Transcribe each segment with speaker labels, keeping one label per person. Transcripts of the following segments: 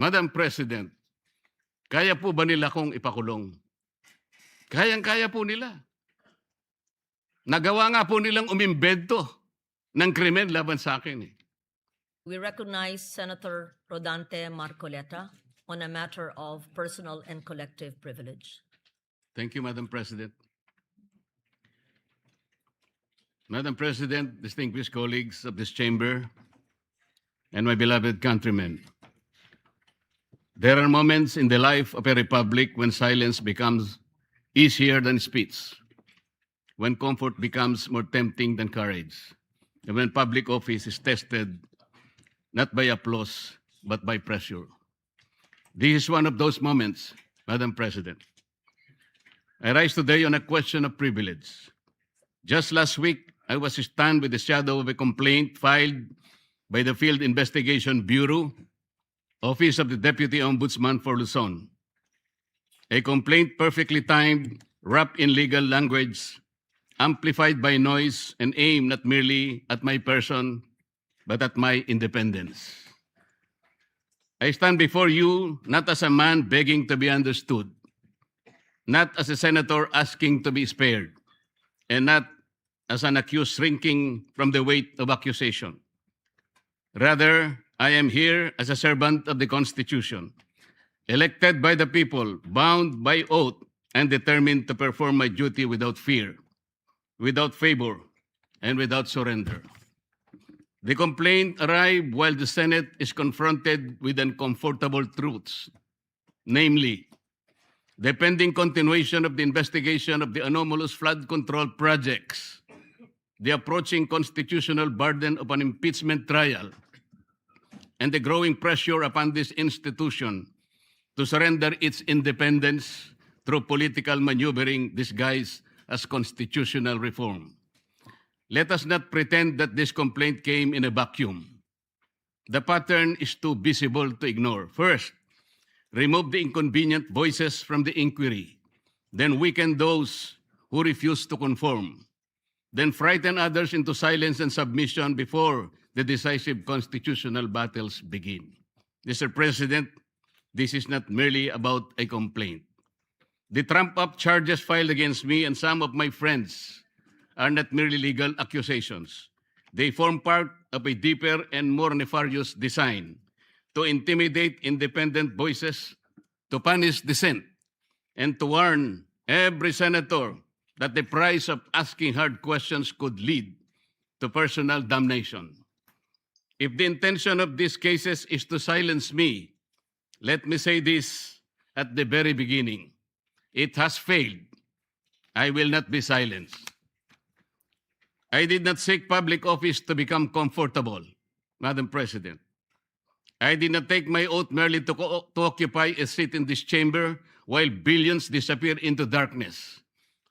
Speaker 1: Madam President, kaya po ba nila kong ipakulong? Kayang-kaya po nila. Nagawa nga po nilang umimbento ng krimen laban sa akin.
Speaker 2: We recognize Senator Rodante Marcoleta on a matter of personal and collective privilege.
Speaker 1: Thank you, Madam President. Madam President, distinguished colleagues of this chamber, and my beloved countrymen, there are moments in the life of a republic when silence becomes easier than speech, when comfort becomes more tempting than courage, and when public office is tested not by applause, but by pressure. This is one of those moments, Madam President. I rise today on a question of privilege. Just last week, I was stunned with the shadow of a complaint filed by the Field Investigation Bureau, Office of the Deputy Ombudsman for Luzon. A complaint perfectly timed, wrapped in legal language, amplified by noise, and aimed not merely at my person, but at my independence. I stand before you not as a man begging to be understood, not as a senator asking to be spared, and not as an accused shrinking from the weight of accusation. Rather, I am here as a servant of the Constitution, elected by the people, bound by oath, and determined to perform my duty without fear, without favor, and without surrender. The complaint arrived while the Senate is confronted with uncomfortable truths, namely, the pending continuation of the investigation of the anomalous flood control projects, the approaching constitutional burden of an impeachment trial, and the growing pressure upon this institution to surrender its independence through political maneuvering disguised as constitutional reform. Let us not pretend that this complaint came in a vacuum. The pattern is too visible to ignore. First, remove the inconvenient voices from the inquiry. Then weaken those who refuse to conform. Then frighten others into silence and submission before the decisive constitutional battles begin. Mr. President, this is not merely about a complaint. The trump-up charges filed against me and some of my friends are not merely legal accusations. They form part of a deeper and more nefarious design to intimidate independent voices, to punish dissent, and to warn every senator that the price of asking hard questions could lead to personal damnation. If the intention of these cases is to silence me, let me say this at the very beginning. It has failed. I will not be silenced. I did not seek public office to become comfortable, Madam President. I did not take my oath merely to occupy a seat in this chamber while billions disappear into darkness,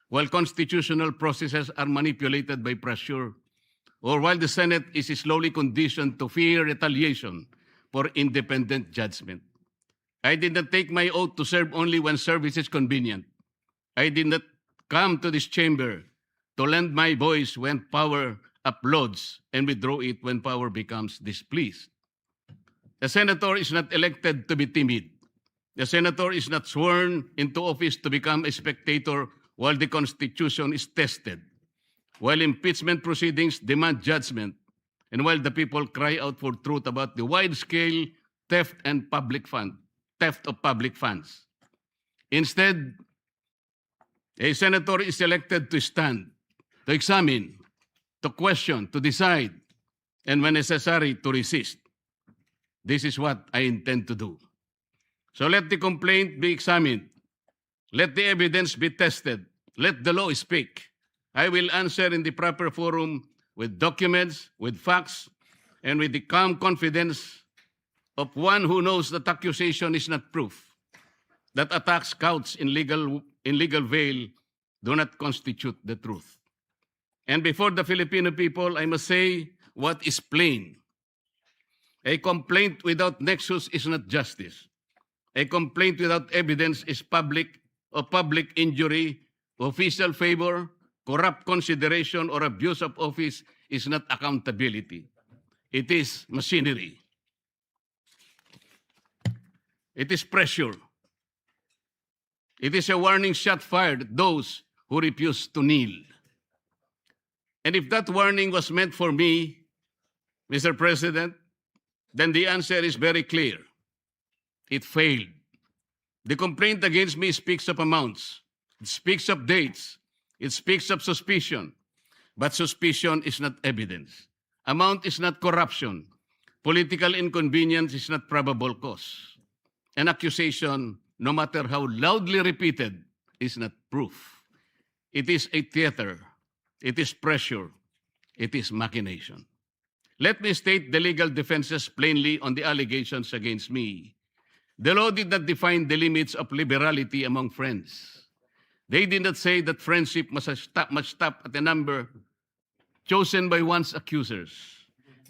Speaker 1: while constitutional processes are manipulated by pressure, or while the Senate is slowly conditioned to fear retaliation for independent judgment. I did not take my oath to serve only when service is convenient. I did not come to this chamber to lend my voice when power applauds and withdraw it when power becomes displeased. The senator is not elected to be timid. The senator is not sworn into office to become a spectator while the Constitution is tested, while impeachment proceedings demand judgment, and while the people cry out for truth about the wide-scale theft of public funds. Instead, a senator is elected to stand, to examine, to question, to decide, and when necessary, to resist. This is what I intend to do. So let the complaint be examined. Let the evidence be tested. Let the law speak. I will answer in the proper forum with documents, with facts, and with the calm confidence of one who knows that accusation is not proof, that attacks couched in legal veil do not constitute the truth. And before the Filipino people, I must say what is plain. A complaint without nexus is not justice. A complaint without evidence is public injury, official favor, corrupt consideration, or abuse of office is not accountability. It is machinery. It is pressure. It is a warning shot fired at those who refuse to kneel. And if that warning was meant for me, Mr. President, then the answer is very clear. It failed. The complaint against me speaks of amounts. It speaks of dates. It speaks of suspicion. But suspicion is not evidence. Amount is not corruption. Political inconvenience is not probable cause. An accusation, no matter how loudly repeated, is not proof. It is a theater. It is pressure. It is machination. Let me state the legal defenses plainly on the allegations against me. The law did not define the limits of liberality among friends. They did not say that friendship must stop at a number chosen by one's accusers.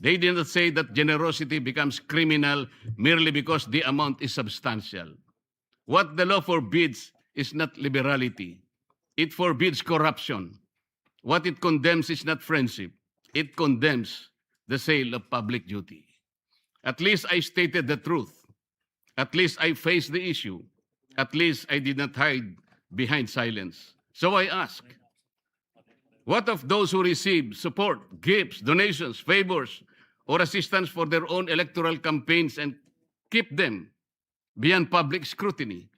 Speaker 1: They did not say that generosity becomes criminal merely because the amount is substantial. What the law forbids is not liberality. It forbids corruption. What it condemns is not friendship. It condemns the sale of public duty. At least I stated the truth. At least I faced the issue. At least I did not hide behind silence. So I ask, what of those who receive support, gifts, donations, favors, or assistance for their own electoral campaigns and keep them beyond public scrutiny?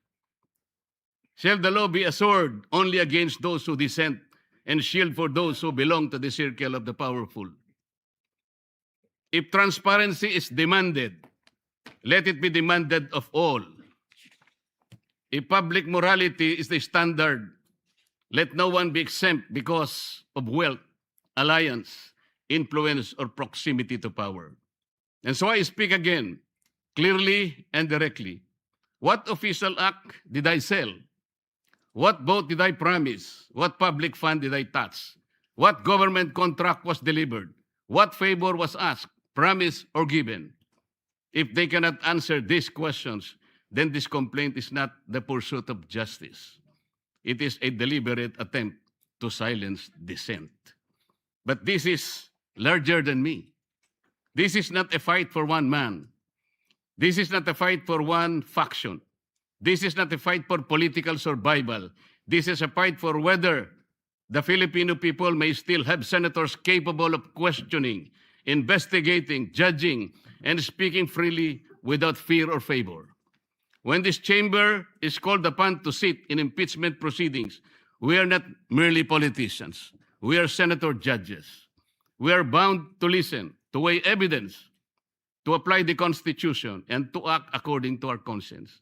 Speaker 1: Shall the law be a sword only against those who dissent and shield for those who belong to the circle of the powerful? If transparency is demanded, let it be demanded of all. If public morality is the standard, let no one be exempt because of wealth, alliance, influence, or proximity to power. And so I speak again, clearly and directly. What official act did I sell? What vote did I promise? What public fund did I touch? What government contract was delivered? What favor was asked, promised, or given? If they cannot answer these questions, then this complaint is not the pursuit of justice. It is a deliberate attempt to silence dissent. But this is larger than me. This is not a fight for one man. This is not a fight for one faction. This is not a fight for political survival. This is a fight for whether the Filipino people may still have senators capable of questioning, investigating, judging, and speaking freely without fear or favor. When this chamber is called upon to sit in impeachment proceedings, we are not merely politicians. We are senator judges. We are bound to listen, to weigh evidence, to apply the Constitution, and to act according to our conscience.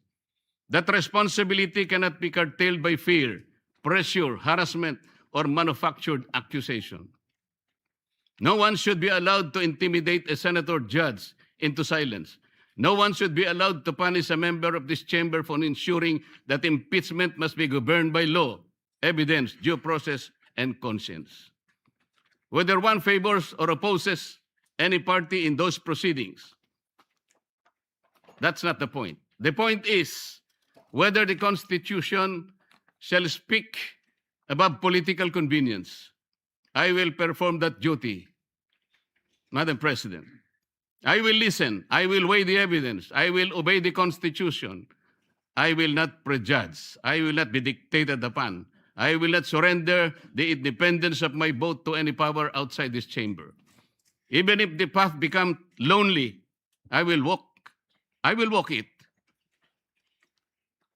Speaker 1: That responsibility cannot be curtailed by fear, pressure, harassment, or manufactured accusation. No one should be allowed to intimidate a senator judge into silence. No one should be allowed to punish a member of this chamber for ensuring that impeachment must be governed by law, evidence, due process, and conscience. Whether one favors or opposes any party in those proceedings, that's not the point. The point is whether the Constitution shall speak above political convenience. I will perform that duty, Madam President. I will listen. I will weigh the evidence. I will obey the Constitution. I will not prejudge. I will not be dictated upon. I will not surrender the independence of my vote to any power outside this chamber. Even if the path becomes lonely, I will walk it.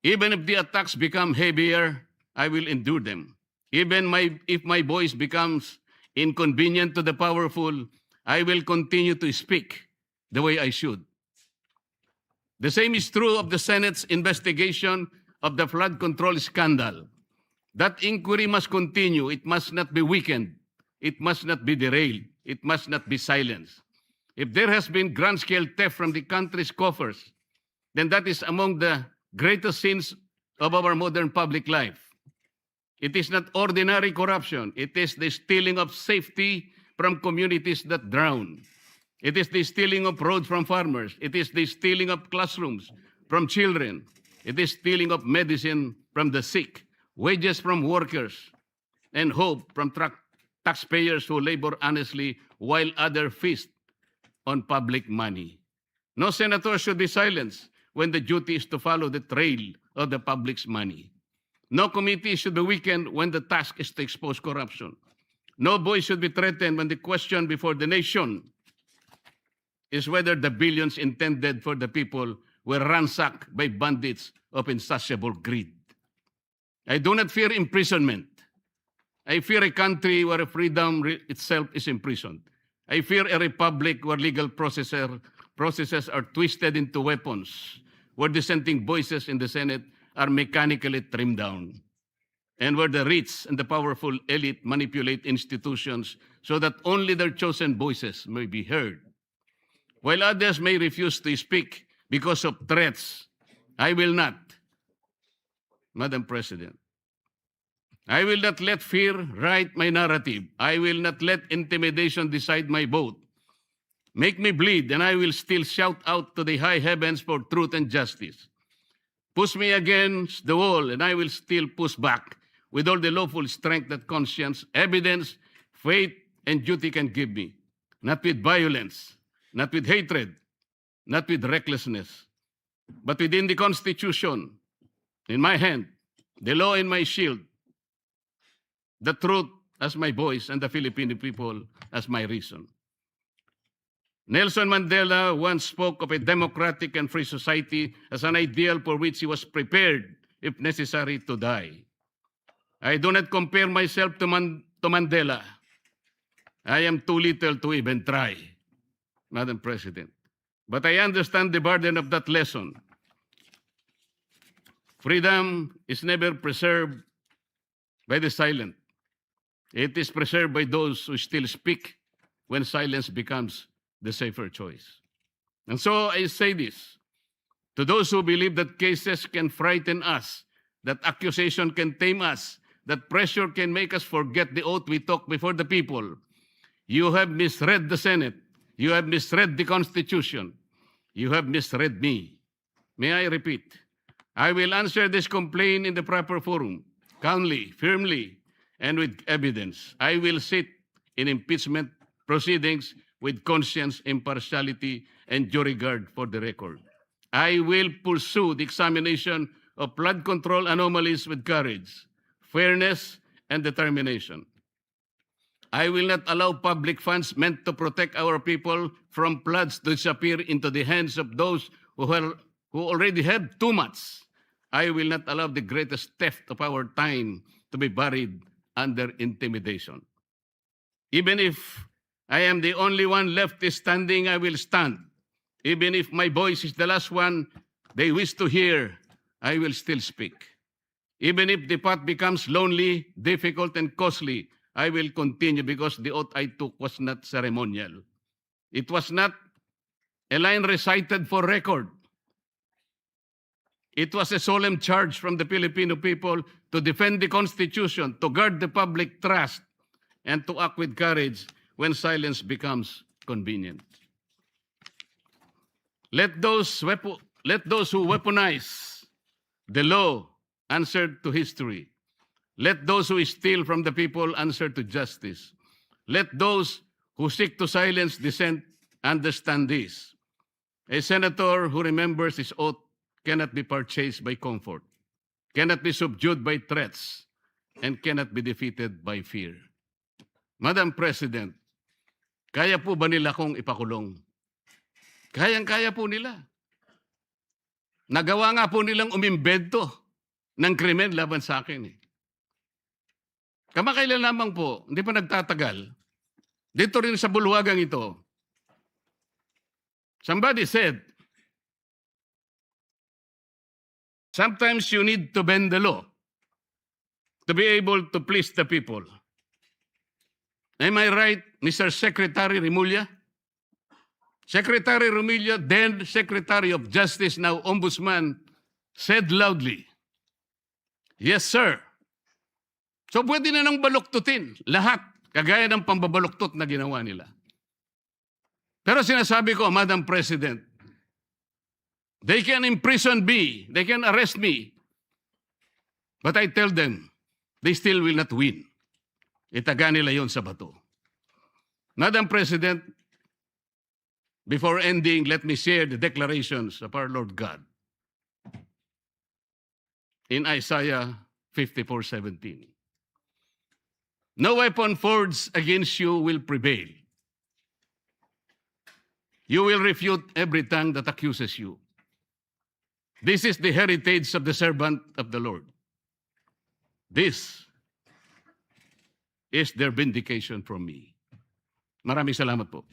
Speaker 1: Even if the attacks become heavier, I will endure them. Even if my voice becomes inconvenient to the powerful, I will continue to speak the way I should. The same is true of the Senate's investigation of the flood control scandal. That inquiry must continue. It must not be weakened. It must not be derailed. It must not be silenced. If there has been grand-scale theft from the country's coffers, then that is among the greatest sins of our modern public life. It is not ordinary corruption. It is the stealing of safety from communities that drown. It is the stealing of roads from farmers. It is the stealing of classrooms from children. It is stealing of medicine from the sick, wages from workers, and hope from taxpayers who labor honestly while others feast on public money. No senator should be silenced when the duty is to follow the trail of the public's money. No committee should be weakened when the task is to expose corruption. No voice should be threatened when the question before the nation is whether the billions intended for the people were ransacked by bandits of insatiable greed. I do not fear imprisonment. I fear a country where freedom itself is imprisoned. I fear a republic where legal processes are twisted into weapons, where dissenting voices in the Senate are mechanically trimmed down, and where the rich and the powerful elite manipulate institutions so that only their chosen voices may be heard. While others may refuse to speak because of threats, I will not. Madam President, I will not let fear write my narrative. I will not let intimidation decide my vote. Make me bleed, and I will still shout out to the high heavens for truth and justice. Push me against the wall, and I will still push back with all the lawful strength that conscience, evidence, faith, and duty can give me. Not with violence, not with hatred, not with recklessness, but within the Constitution, in my hand, the law in my shield, the truth as my voice, and the Filipino people as my reason. Nelson Mandela once spoke of a democratic and free society as an ideal for which he was prepared, if necessary, to die. I do not compare myself to Mandela. I am too little to even try, Madam President. But I understand the burden of that lesson. Freedom is never preserved by the silent. It is preserved by those who still speak when silence becomes the safer choice. And so I say this to those who believe that cases can frighten us, that accusation can tame us, that pressure can make us forget the oath we took before the people. You have misread the Senate. You have misread the Constitution. You have misread me. May I repeat? I will answer this complaint in the proper forum, calmly, firmly, and with evidence. I will sit in impeachment proceedings with conscience, impartiality, and due regard for the record. I will pursue the examination of flood control anomalies with courage, fairness, and determination. I will not allow public funds meant to protect our people from floods to disappear into the hands of those who already have too much. I will not allow the greatest theft of our time to be buried under intimidation. Even if I am the only one left standing, I will stand. Even if my voice is the last one they wish to hear, I will still speak. Even if the path becomes lonely, difficult, and costly, I will continue because the oath I took was not ceremonial. It was not a line recited for record. It was a solemn charge from the Filipino people to defend the Constitution, to guard the public trust, and to act with courage when silence becomes convenient. Let those who weaponize the law answer to history. Let those who steal from the people answer to justice. Let those who seek to silence dissent understand this. A senator who remembers his oath cannot be purchased by comfort, cannot be subdued by threats, and cannot be defeated by fear. Madam President, kaya po ba nila kong ipakulong? Kayang-kaya po nila. Nagawa nga po nilang umimbento ng krimen laban sa akin. Kamakailan lamang po, hindi pa nagtatagal, dito rin sa bulwagang ito, somebody said, sometimes you need to bend the law to be able to please the people. Am I right, Mr. Secretary Remulla? Secretary Remulla, then Secretary of Justice, now Ombudsman, said loudly, "Yes, sir." So pwede na nang baluktutin lahat, kagaya ng pambabaluktot na ginawa nila. Pero sinasabi ko, Madam President, they can imprison me, they can arrest me, but I tell them, they still will not win. Itaga nila yon sa bato. Madam President, before ending, let me share the declarations of our Lord God. in Isaiah 54:17. No weapon forged against you will prevail. You will refute every tongue that accuses you. This is the heritage of the servant of the Lord. This is their vindication from me. Maraming salamat po.